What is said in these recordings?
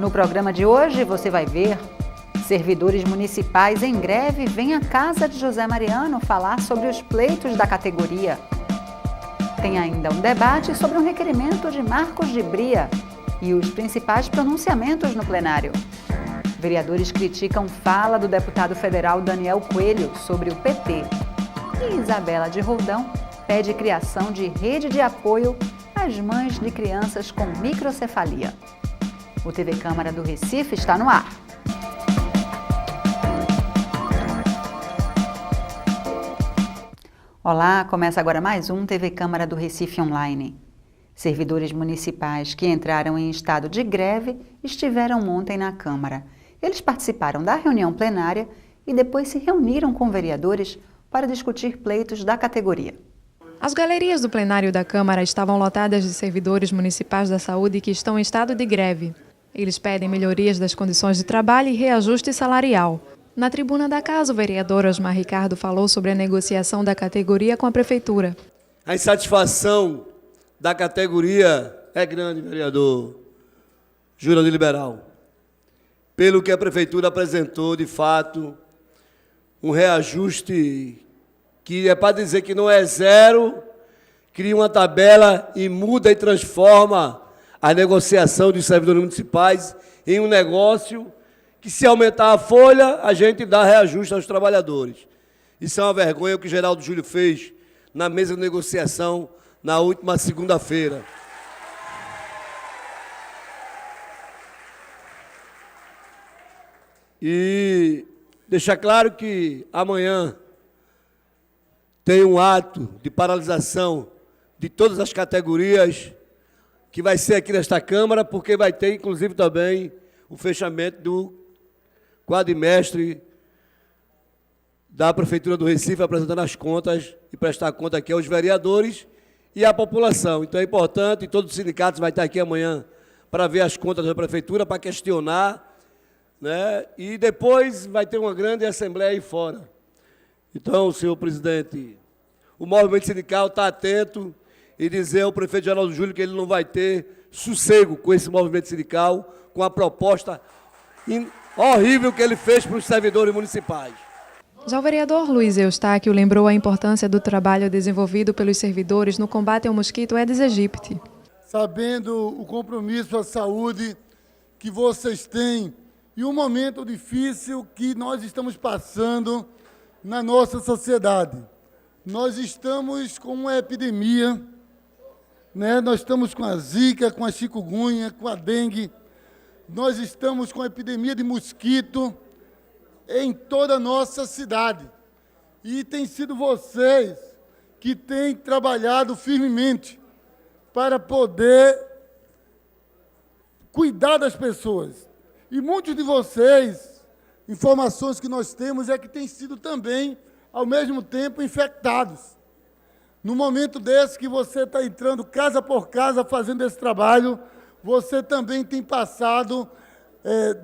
No programa de hoje você vai ver: servidores municipais em greve vêm à casa de José Mariano falar sobre os pleitos da categoria. Tem ainda um debate sobre um requerimento de Marcos de Bria e os principais pronunciamentos no plenário. Vereadores criticam fala do deputado federal Daniel Coelho sobre o PT. E Isabela de Roldão pede criação de rede de apoio às mães de crianças com microcefalia. O TV Câmara do Recife está no ar. Olá, começa agora mais um TV Câmara do Recife Online. Servidores municipais que entraram em estado de greve estiveram ontem na Câmara. Eles participaram da reunião plenária e depois se reuniram com vereadores para discutir pleitos da categoria. As galerias do plenário da Câmara estavam lotadas de servidores municipais da saúde que estão em estado de greve. Eles pedem melhorias das condições de trabalho e reajuste salarial. Na tribuna da casa, o vereador Osmar Ricardo falou sobre a negociação da categoria com a Prefeitura. A insatisfação da categoria é grande, vereador Jurandir Liberal. Pelo que a Prefeitura apresentou, de fato, um reajuste que é para dizer que não é zero, cria uma tabela e muda e transforma a negociação dos servidores municipais em um negócio que, se aumentar a folha, a gente dá reajuste aos trabalhadores. Isso é uma vergonha o que o Geraldo Júlio fez na mesa de negociação na última segunda-feira. E deixar claro que amanhã tem um ato de paralisação de todas as categorias que vai ser aqui nesta Câmara, porque vai ter, inclusive, também o fechamento do quadrimestre da Prefeitura do Recife, apresentando as contas e prestar conta aqui aos vereadores e à população. Então é importante, e todos os sindicatos vão estar aqui amanhã para ver as contas da Prefeitura, para questionar, né? E depois vai ter uma grande assembleia aí fora. Então, senhor presidente, o movimento sindical está atento e dizer ao prefeito Geraldo Júlio que ele não vai ter sossego com esse movimento sindical, com a proposta horrível que ele fez para os servidores municipais. Já o vereador Luiz Eustáquio lembrou a importância do trabalho desenvolvido pelos servidores no combate ao mosquito Aedes aegypti. Sabendo o compromisso à saúde que vocês têm e o momento difícil que nós estamos passando na nossa sociedade. Nós estamos com uma epidemia, né? Nós estamos com a zika, com a chikungunya, com a dengue. Nós estamos com a epidemia de mosquito em toda a nossa cidade. E tem sido vocês que têm trabalhado firmemente para poder cuidar das pessoas. E muitos de vocês, informações que nós temos, é que têm sido também, ao mesmo tempo, infectados. No momento desse que você está entrando casa por casa fazendo esse trabalho, você também tem passado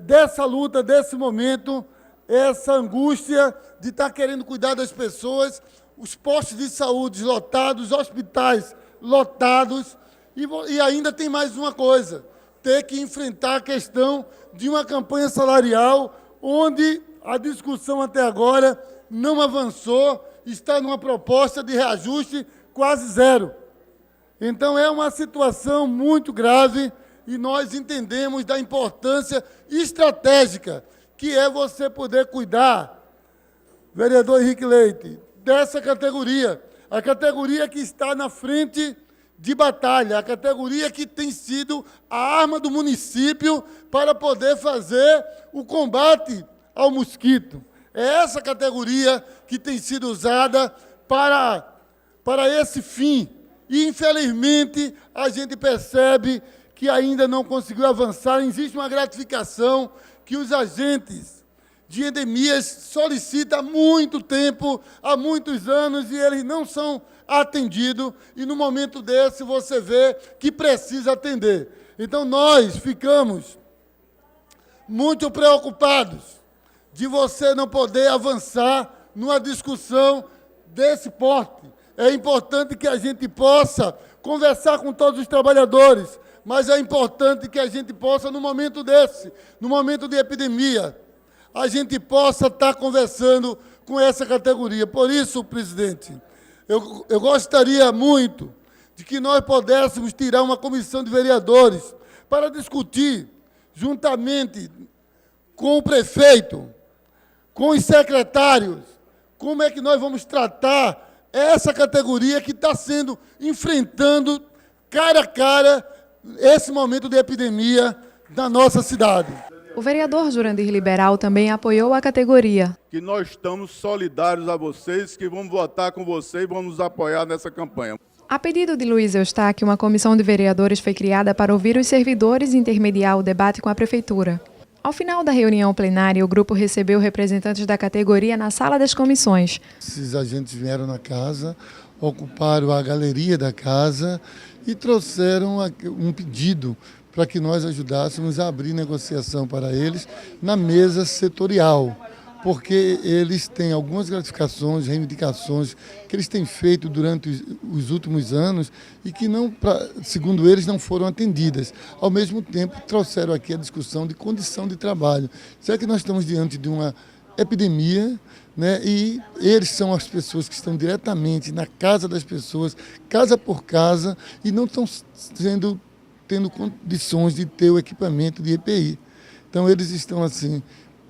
dessa luta, desse momento, essa angústia de estar querendo cuidar das pessoas, os postos de saúde lotados, os hospitais lotados, e ainda tem mais uma coisa, ter que enfrentar a questão de uma campanha salarial, onde a discussão até agora não avançou, está numa proposta de reajuste quase zero. Então, é uma situação muito grave e nós entendemos da importância estratégica que é você poder cuidar, vereador Henrique Leite, dessa categoria, a categoria que está na frente de batalha, a categoria que tem sido a arma do município para poder fazer o combate ao mosquito. É essa categoria que tem sido usada para esse fim. E, infelizmente, a gente percebe que ainda não conseguiu avançar. Existe uma gratificação que os agentes de endemias solicitam há muito tempo, há muitos anos, e eles não são atendidos. E, no momento desse, você vê que precisa atender. Então, nós ficamos muito preocupados de você não poder avançar numa discussão desse porte. É importante que a gente possa conversar com todos os trabalhadores, mas é importante que a gente possa, no momento desse, no momento de epidemia, a gente possa estar conversando com essa categoria. Por isso, presidente, eu gostaria muito de que nós pudéssemos tirar uma comissão de vereadores para discutir, juntamente com o prefeito, com os secretários, como é que nós vamos tratar essa categoria que está enfrentando cara a cara esse momento de epidemia na nossa cidade. O vereador Jurandir Liberal também apoiou a categoria. Que nós estamos solidários a vocês, que vamos votar com vocês e vamos nos apoiar nessa campanha. A pedido de Luiz Eustáquio, uma comissão de vereadores foi criada para ouvir os servidores e intermediar o debate com a Prefeitura. Ao final da reunião plenária, o grupo recebeu representantes da categoria na sala das comissões. Esses agentes vieram na casa, ocuparam a galeria da casa e trouxeram um pedido para que nós ajudássemos a abrir negociação para eles na mesa setorial, porque eles têm algumas gratificações, reivindicações que eles têm feito durante os últimos anos e que, segundo eles, não foram atendidas. Ao mesmo tempo, trouxeram aqui a discussão de condição de trabalho. Será que nós estamos diante de uma epidemia, né? E eles são as pessoas que estão diretamente na casa das pessoas, casa por casa, e não estão tendo condições de ter o equipamento de EPI. Então, eles estão assim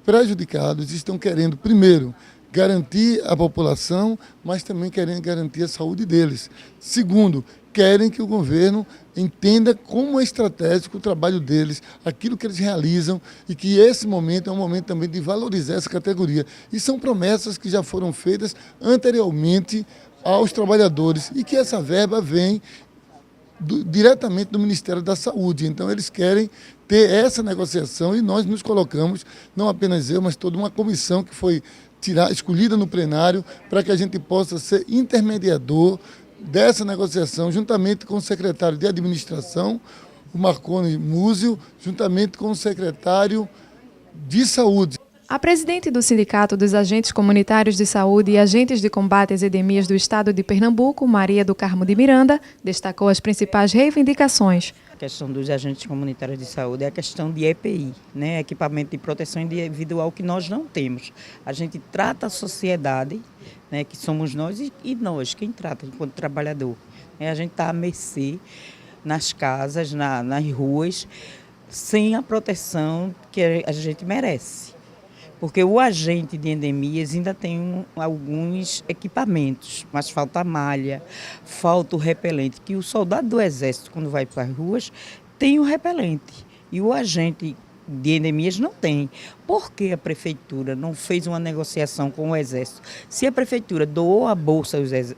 prejudicados, estão querendo, primeiro, garantir a população, mas também querem garantir a saúde deles. Segundo, querem que o governo entenda como é estratégico o trabalho deles, aquilo que eles realizam, e que esse momento é um momento também de valorizar essa categoria. E são promessas que já foram feitas anteriormente aos trabalhadores e que essa verba vem diretamente do Ministério da Saúde. Então, eles querem ter essa negociação e nós nos colocamos, não apenas eu, mas toda uma comissão que foi escolhida no plenário para que a gente possa ser intermediador dessa negociação, juntamente com o secretário de Administração, o Marconi Múzio, juntamente com o secretário de Saúde. A presidente do Sindicato dos Agentes Comunitários de Saúde e Agentes de Combate às Endemias do Estado de Pernambuco, Maria do Carmo de Miranda, destacou as principais reivindicações. A questão dos agentes comunitários de saúde é a questão de EPI, né? Equipamento de proteção individual que nós não temos. A gente trata a sociedade, né, que somos nós e nós, quem trata enquanto trabalhador. A gente está à mercê nas casas, nas ruas, sem a proteção que a gente merece. Porque o agente de endemias ainda tem alguns equipamentos, mas falta a malha, falta o repelente, que o soldado do Exército, quando vai para as ruas, tem o repelente. E o agente de endemias não tem. Por que a Prefeitura não fez uma negociação com o Exército? Se a Prefeitura doou a bolsa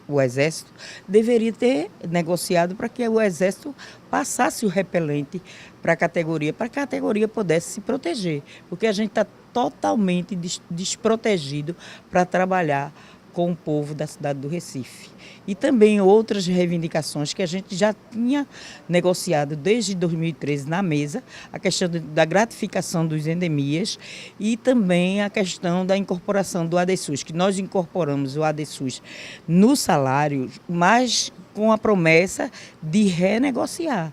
ao Exército, deveria ter negociado para que o Exército passasse o repelente para a categoria pudesse se proteger. Porque a gente está totalmente desprotegido para trabalhar com o povo da cidade do Recife. E também outras reivindicações que a gente já tinha negociado desde 2013 na mesa, a questão da gratificação dos endemias e também a questão da incorporação do ADSUS, que nós incorporamos o ADSUS no salário, mas com a promessa de renegociar.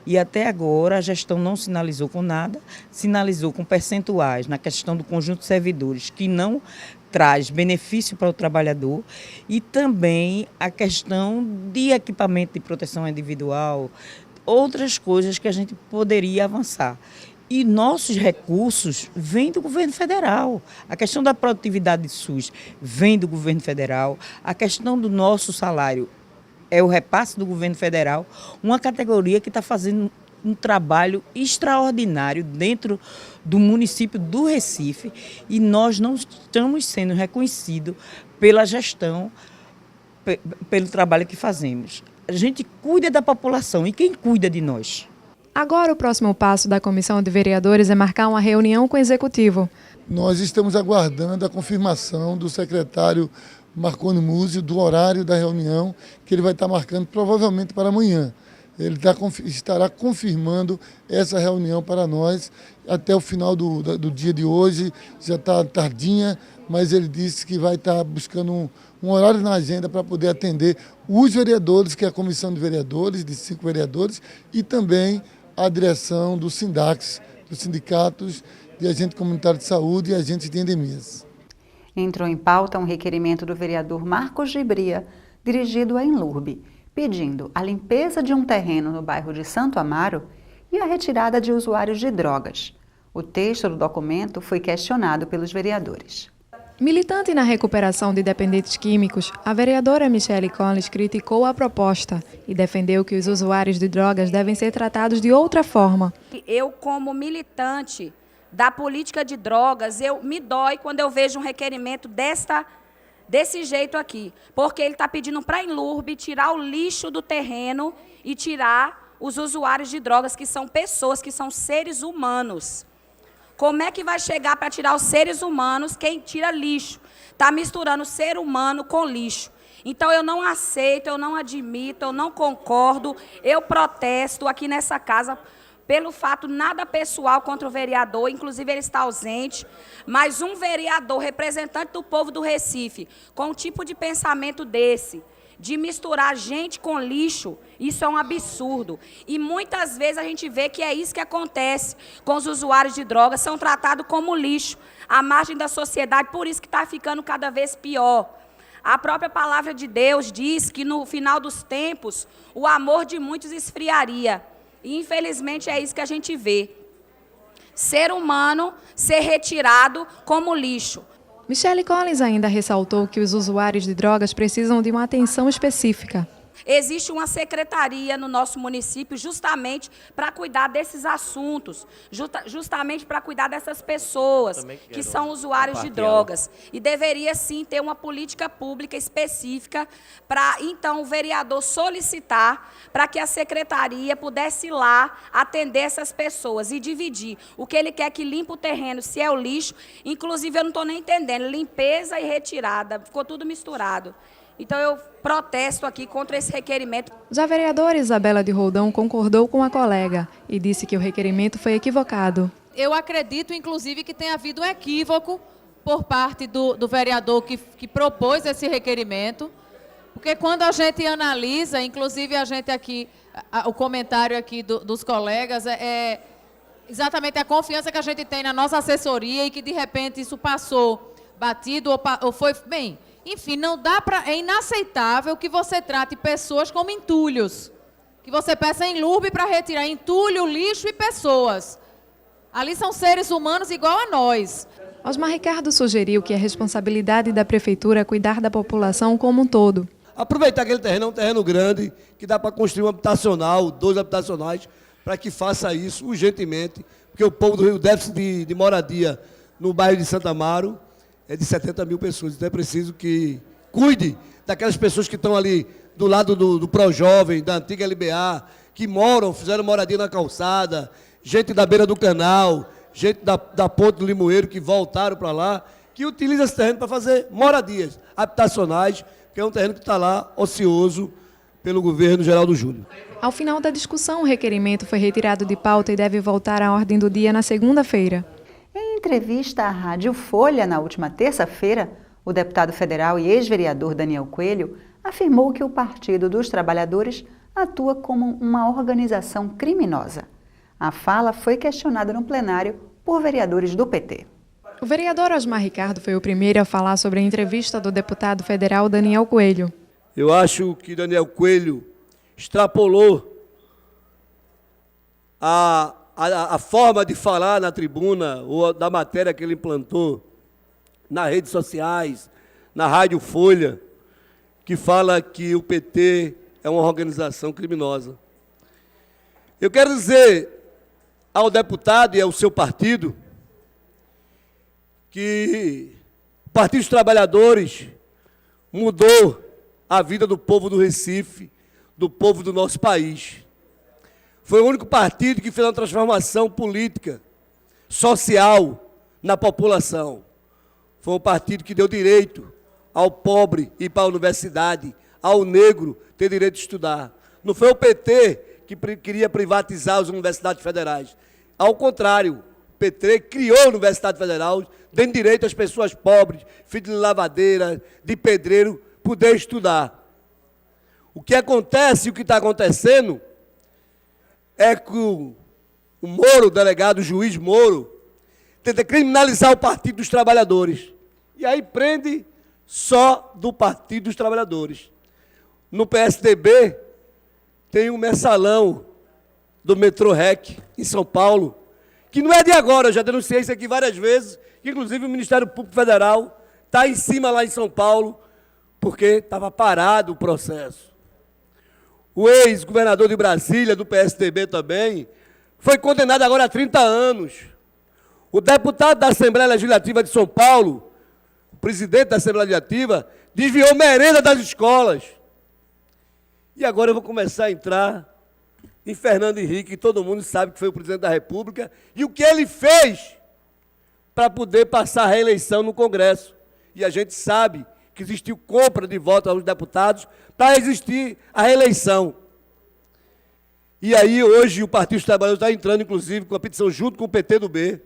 E até agora a gestão não sinalizou com nada, sinalizou com percentuais na questão do conjunto de servidores, que não traz benefício para o trabalhador, e também a questão de equipamento de proteção individual, outras coisas que a gente poderia avançar. E nossos recursos vêm do governo federal. A questão da produtividade de SUS vem do governo federal, a questão do nosso salário é o repasse do governo federal, uma categoria que está fazendo um trabalho extraordinário dentro do município do Recife e nós não estamos sendo reconhecidos pela gestão, pelo trabalho que fazemos. A gente cuida da população e quem cuida de nós? Agora o próximo passo da Comissão de Vereadores é marcar uma reunião com o Executivo. Nós estamos aguardando a confirmação do secretário Marconi Múzio do horário da reunião, que ele vai estar marcando provavelmente para amanhã. Ele estará confirmando essa reunião para nós até o final do dia de hoje, já está tardinha, mas ele disse que vai estar buscando um horário na agenda para poder atender os vereadores, que é a comissão de vereadores, de 5 vereadores, e também à direção do SINDAX, dos sindicatos de agentes comunitários de saúde e agentes de endemias. Entrou em pauta um requerimento do vereador Marcos Gibria, dirigido à Enlurbe, pedindo a limpeza de um terreno no bairro de Santo Amaro e a retirada de usuários de drogas. O texto do documento foi questionado pelos vereadores. Militante na recuperação de dependentes químicos, a vereadora Michele Collins criticou a proposta e defendeu que os usuários de drogas devem ser tratados de outra forma. Eu, como militante da política de drogas, me dói quando eu vejo um requerimento desse jeito aqui, porque ele está pedindo para a Enlurbe tirar o lixo do terreno e tirar os usuários de drogas, que são pessoas, que são seres humanos. Como é que vai chegar para tirar os seres humanos quem tira lixo? Está misturando ser humano com lixo. Então, eu não aceito, eu não admito, eu não concordo, eu protesto aqui nessa casa pelo fato nada pessoal contra o vereador, inclusive ele está ausente, mas um vereador, representante do povo do Recife, com um tipo de pensamento desse, de misturar gente com lixo, isso é um absurdo. E muitas vezes a gente vê que é isso que acontece com os usuários de drogas, são tratados como lixo, à margem da sociedade, por isso que está ficando cada vez pior. A própria palavra de Deus diz que no final dos tempos, o amor de muitos esfriaria. E infelizmente é isso que a gente vê. Ser humano ser retirado como lixo. Michele Collins ainda ressaltou que os usuários de drogas precisam de uma atenção específica. Existe uma secretaria no nosso município justamente para cuidar desses assuntos, justamente para cuidar dessas pessoas que são usuários de drogas. E deveria, sim, ter uma política pública específica para, então, o vereador solicitar para que a secretaria pudesse ir lá atender essas pessoas e dividir. O que ele quer que limpe o terreno, se é o lixo, inclusive eu não estou nem entendendo, limpeza e retirada, ficou tudo misturado. Então, eu protesto aqui contra esse requerimento. Já a vereadora Isabela de Roldão concordou com a colega e disse que o requerimento foi equivocado. Eu acredito, inclusive, que tenha havido um equívoco por parte do vereador que propôs esse requerimento, porque quando a gente analisa, inclusive a gente aqui, o comentário aqui dos colegas, é exatamente a confiança que a gente tem na nossa assessoria e que, de repente, isso passou batido ou foi... Bem, enfim, não dá é inaceitável que você trate pessoas como entulhos. Que você peça a Enlurbe para retirar entulho, lixo e pessoas. Ali são seres humanos igual a nós. Osmar Ricardo sugeriu que é responsabilidade da prefeitura cuidar da população como um todo. Aproveitar aquele terreno, é um terreno grande, que dá para construir um habitacional, 2 habitacionais, para que faça isso urgentemente, porque o povo do Rio, o déficit de moradia no bairro de Santo Amaro é de 70 mil pessoas, então é preciso que cuide daquelas pessoas que estão ali do lado do Projovem, da antiga LBA, que moram, fizeram moradia na calçada, gente da beira do canal, gente da Ponte do Limoeiro que voltaram para lá, que utiliza esse terreno para fazer moradias habitacionais, que é um terreno que está lá ocioso pelo governo Geraldo Júlio. Ao final da discussão, o requerimento foi retirado de pauta e deve voltar à ordem do dia na segunda-feira. Em entrevista à Rádio Folha na última terça-feira, o deputado federal e ex-vereador Daniel Coelho afirmou que o Partido dos Trabalhadores atua como uma organização criminosa. A fala foi questionada no plenário por vereadores do PT. O vereador Osmar Ricardo foi o primeiro a falar sobre a entrevista do deputado federal Daniel Coelho. Eu acho que Daniel Coelho extrapolou a forma de falar na tribuna ou da matéria que ele implantou nas redes sociais, na Rádio Folha, que fala que o PT é uma organização criminosa. Eu quero dizer ao deputado e ao seu partido que o Partido dos Trabalhadores mudou a vida do povo do Recife, do povo do nosso país. Foi o único partido que fez uma transformação política, social, na população. Foi um partido que deu direito ao pobre ir para a universidade, ao negro ter direito de estudar. Não foi o PT que queria privatizar as universidades federais. Ao contrário, o PT criou a Universidade Federal, dando direito às pessoas pobres, filhos de lavadeira, de pedreiro, poder estudar. O que acontece, o que está acontecendo, é que o Moro, o delegado, o juiz Moro, tenta criminalizar o Partido dos Trabalhadores. E aí prende só do Partido dos Trabalhadores. No PSDB, tem um mensalão do Metrô REC, em São Paulo, que não é de agora, eu já denunciei isso aqui várias vezes, que inclusive o Ministério Público Federal está em cima lá em São Paulo, porque estava parado o processo. O ex-governador de Brasília, do PSDB também, foi condenado agora a 30 anos. O deputado da Assembleia Legislativa de São Paulo, o presidente da Assembleia Legislativa, desviou merenda das escolas. E agora eu vou começar a entrar em Fernando Henrique, que todo mundo sabe que foi o presidente da República, e o que ele fez para poder passar a reeleição no Congresso. E a gente sabe que existiu compra de votos aos deputados para existir a reeleição. E aí, hoje, o Partido dos Trabalhadores está entrando, inclusive, com a petição junto com o PT do B,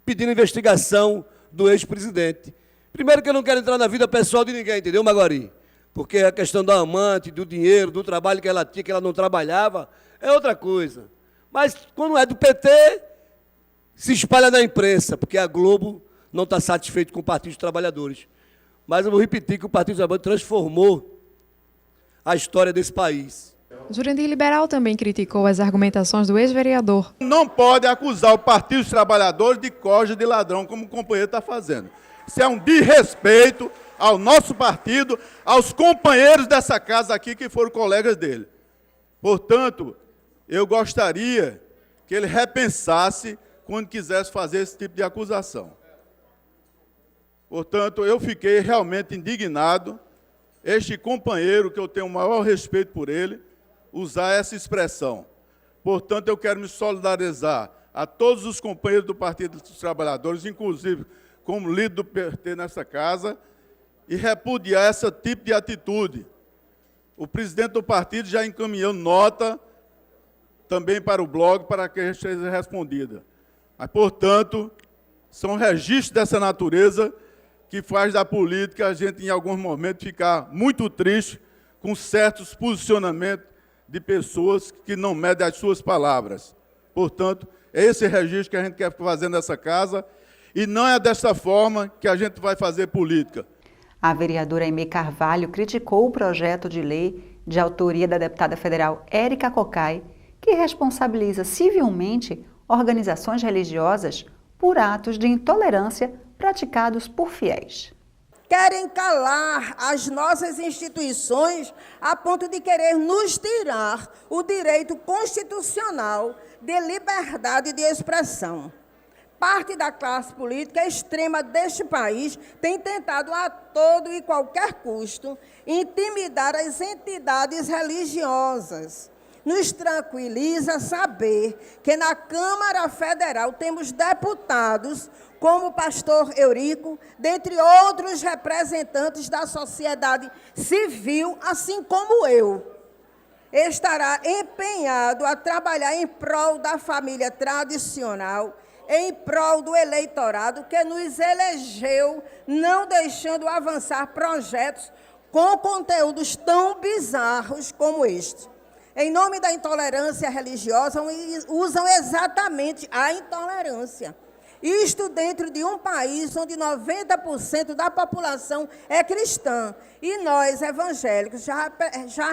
pedindo investigação do ex-presidente. Primeiro que eu não quero entrar na vida pessoal de ninguém, entendeu, Maguari? Porque a questão da amante, do dinheiro, do trabalho que ela tinha, que ela não trabalhava, é outra coisa. Mas, quando é do PT, se espalha na imprensa, porque a Globo não está satisfeito com o Partido dos Trabalhadores. Mas eu vou repetir que o Partido dos Trabalhadores transformou a história desse país. Jurandir Liberal também criticou as argumentações do ex-vereador. Não pode acusar o Partido dos Trabalhadores de corja de ladrão, como o companheiro está fazendo. Isso é um desrespeito ao nosso partido, aos companheiros dessa casa aqui que foram colegas dele. Portanto, eu gostaria que ele repensasse quando quisesse fazer esse tipo de acusação. Portanto, eu fiquei realmente indignado, este companheiro, que eu tenho o maior respeito por ele, usar essa expressão. Portanto, eu quero me solidarizar a todos os companheiros do Partido dos Trabalhadores, inclusive como líder do PT nessa casa, e repudiar esse tipo de atitude. O presidente do partido já encaminhou nota também para o blog para que seja respondida. Mas, portanto, são registros dessa natureza que faz da política a gente, em alguns momentos, ficar muito triste com certos posicionamentos de pessoas que não medem as suas palavras. Portanto, é esse registro que a gente quer fazer nessa casa e não é dessa forma que a gente vai fazer política. A vereadora Aimee Carvalho criticou o projeto de lei de autoria da deputada federal Érica Cocai, que responsabiliza civilmente organizações religiosas por atos de intolerância praticados por fiéis. Querem calar as nossas instituições a ponto de querer nos tirar o direito constitucional de liberdade de expressão. Parte da classe política extrema deste país tem tentado a todo e qualquer custo intimidar as entidades religiosas. Nos tranquiliza saber que na Câmara Federal temos deputados como o pastor Eurico, dentre outros representantes da sociedade civil, assim como eu. Estará empenhado a trabalhar em prol da família tradicional, em prol do eleitorado que nos elegeu, não deixando avançar projetos com conteúdos tão bizarros como este. Em nome da intolerância religiosa, usam exatamente a intolerância. Isto dentro de um país onde 90% da população é cristã. E nós, evangélicos, já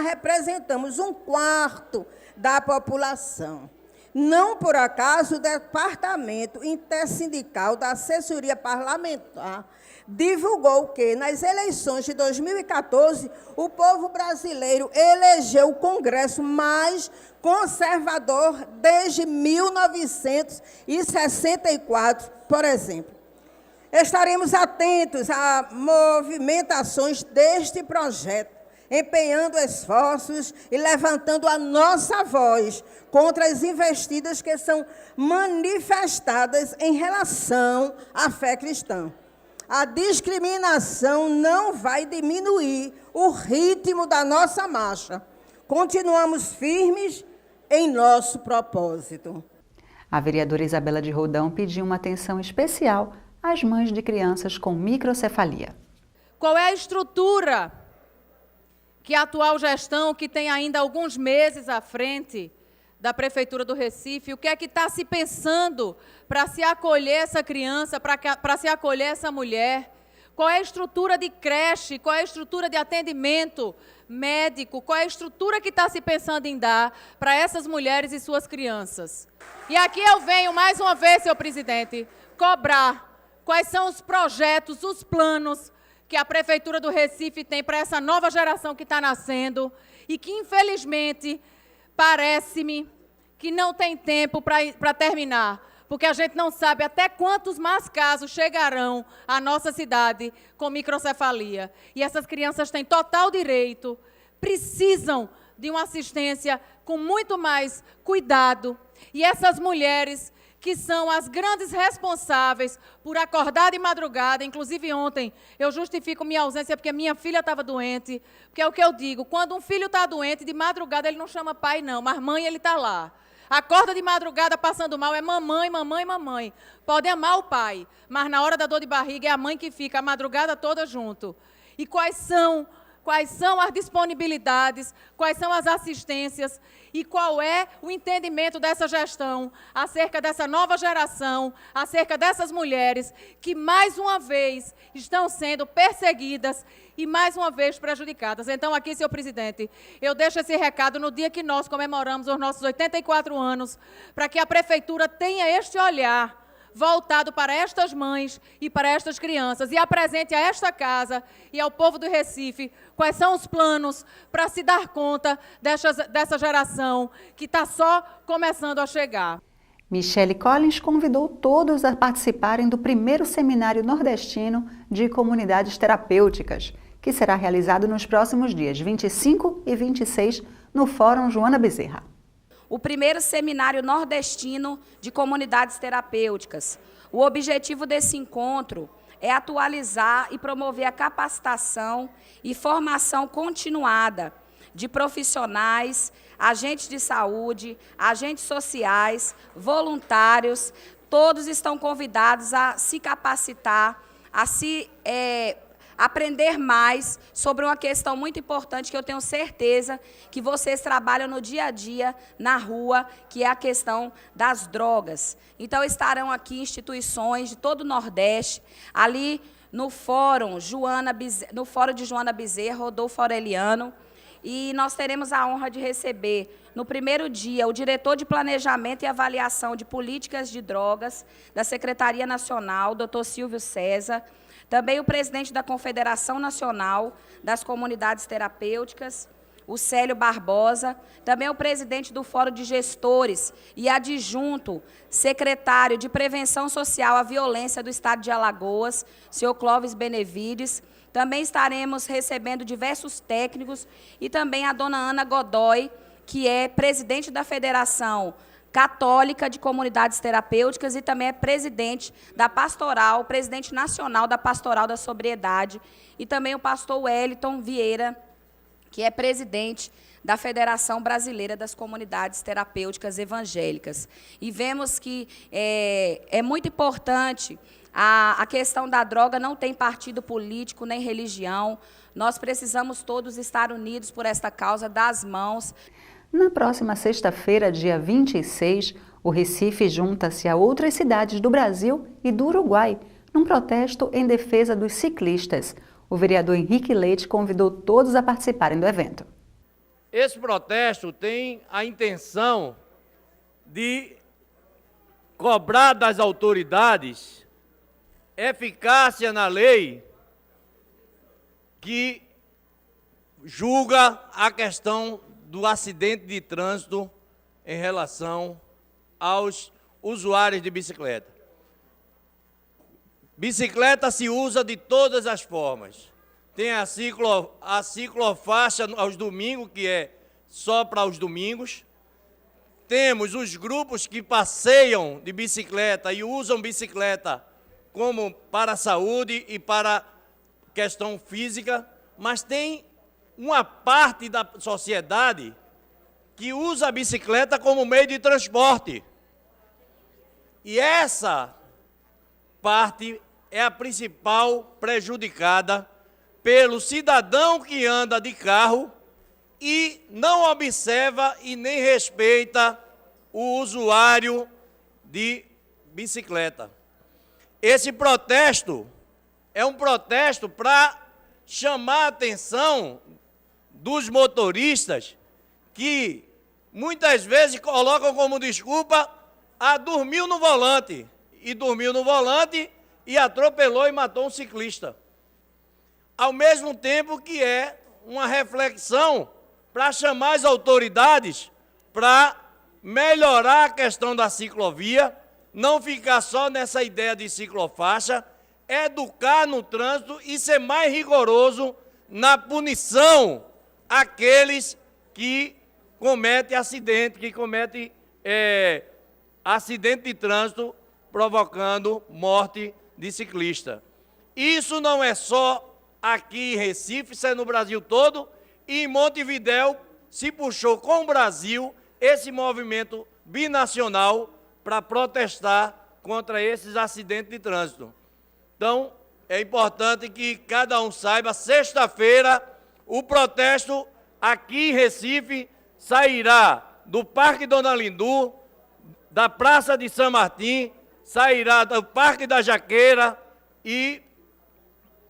representamos 1/4 da população. Não por acaso, o Departamento Intersindical da Assessoria Parlamentar divulgou que, nas eleições de 2014, o povo brasileiro elegeu o Congresso mais conservador desde 1964, por exemplo. Estaremos atentos a movimentações deste projeto, empenhando esforços e levantando a nossa voz contra as investidas que são manifestadas em relação à fé cristã. A discriminação não vai diminuir o ritmo da nossa marcha. Continuamos firmes em nosso propósito. A vereadora Isabela de Roldão pediu uma atenção especial às mães de crianças com microcefalia. Qual é a estrutura que a atual gestão, que tem ainda alguns meses à frente, da Prefeitura do Recife, o que é que está se pensando para se acolher essa criança, para se acolher essa mulher? Qual é a estrutura de creche, qual é a estrutura de atendimento médico, qual é a estrutura que está se pensando em dar para essas mulheres e suas crianças? E aqui eu venho, mais uma vez, senhor presidente, cobrar quais são os projetos, os planos que a Prefeitura do Recife tem para essa nova geração que está nascendo e que, infelizmente, parece-me que não tem tempo para terminar, porque a gente não sabe até quantos mais casos chegarão à nossa cidade com microcefalia. E essas crianças têm total direito, precisam de uma assistência com muito mais cuidado. E essas mulheres que são as grandes responsáveis por acordar de madrugada, inclusive ontem eu justifico minha ausência porque minha filha estava doente, porque é o que eu digo, quando um filho está doente, de madrugada ele não chama pai não, mas mãe ele está lá. Acorda de madrugada passando mal, é mamãe, mamãe, mamãe. Pode amar o pai, mas na hora da dor de barriga é a mãe que fica a madrugada toda junto. E quais são as disponibilidades, quais são as assistências e qual é o entendimento dessa gestão acerca dessa nova geração, acerca dessas mulheres que, mais uma vez, estão sendo perseguidas e, mais uma vez, prejudicadas. Então, aqui, senhor presidente, eu deixo esse recado no dia que nós comemoramos os nossos 84 anos, para que a Prefeitura tenha este olhar voltado para estas mães e para estas crianças e apresente a esta casa e ao povo do Recife quais são os planos para se dar conta dessa geração que está só começando a chegar. Michele Collins convidou todos a participarem do primeiro Seminário Nordestino de Comunidades Terapêuticas, que será realizado nos próximos dias 25 e 26 no Fórum Joana Bezerra. O primeiro Seminário Nordestino de Comunidades Terapêuticas. O objetivo desse encontro é atualizar e promover a capacitação e formação continuada de profissionais, agentes de saúde, agentes sociais, voluntários. Todos estão convidados a se capacitar, a se aprender mais sobre uma questão muito importante que eu tenho certeza que vocês trabalham no dia a dia, na rua, que é a questão das drogas. Então, estarão aqui instituições de todo o Nordeste, ali no Fórum de Joana Bezerra, Rodolfo Aureliano, e nós teremos a honra de receber, no primeiro dia, o diretor de Planejamento e Avaliação de Políticas de Drogas da Secretaria Nacional, Dr. Silvio César, também o presidente da Confederação Nacional das Comunidades Terapêuticas, o Célio Barbosa, também o presidente do Fórum de Gestores e adjunto secretário de Prevenção Social à Violência do Estado de Alagoas, senhor Clóvis Benevides. Também estaremos recebendo diversos técnicos e também a dona Ana Godoy, que é presidente da Federação Católica de Comunidades Terapêuticas e também é presidente da Pastoral, presidente nacional da Pastoral da Sobriedade, e também o pastor Wellington Vieira, que é presidente da Federação Brasileira das Comunidades Terapêuticas Evangélicas. E vemos que é muito importante, a questão da droga não tem partido político nem religião, nós precisamos todos estar unidos por esta causa, das mãos. Na próxima sexta-feira, dia 26, o Recife junta-se a outras cidades do Brasil e do Uruguai, num protesto em defesa dos ciclistas. O vereador Henrique Leite convidou todos a participarem do evento. Esse protesto tem a intenção de cobrar das autoridades eficácia na lei que julga a questão do acidente de trânsito em relação aos usuários de bicicleta. Bicicleta se usa de todas as formas. Tem a ciclofaixa aos domingos, que é só para os domingos. Temos os grupos que passeiam de bicicleta e usam bicicleta como para a saúde e para questão física, mas tem uma parte da sociedade que usa a bicicleta como meio de transporte. E essa parte é a principal prejudicada pelo cidadão que anda de carro e não observa e nem respeita o usuário de bicicleta. Esse protesto é um protesto para chamar a atenção dos motoristas que muitas vezes colocam como desculpa dormiu no volante. E dormiu no volante e atropelou e matou um ciclista. Ao mesmo tempo que é uma reflexão para chamar as autoridades para melhorar a questão da ciclovia, não ficar só nessa ideia de ciclofaixa, educar no trânsito e ser mais rigoroso na punição àqueles que cometem acidente, acidente de trânsito provocando morte de ciclista. Isso não é só aqui em Recife, isso é no Brasil todo, e em Montevidéu se puxou com o Brasil esse movimento binacional para protestar contra esses acidentes de trânsito. Então, é importante que cada um saiba, sexta-feira, o protesto aqui em Recife sairá do Parque Dona Lindu, da Praça de São Martim, sairá do Parque da Jaqueira e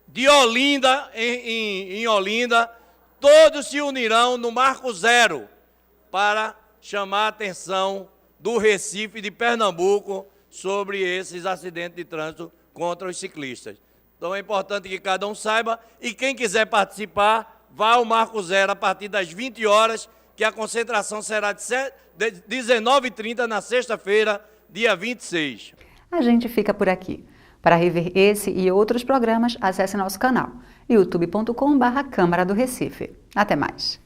de Olinda, em Olinda, todos se unirão no Marco Zero para chamar a atenção do Recife e de Pernambuco sobre esses acidentes de trânsito contra os ciclistas. Então é importante que cada um saiba e quem quiser participar, vá ao Marco Zero a partir das 20 horas, que a concentração será de 19h30 na sexta-feira, dia 26. A gente fica por aqui. Para rever esse e outros programas, acesse nosso canal youtube.com/Câmara do Recife. Até mais!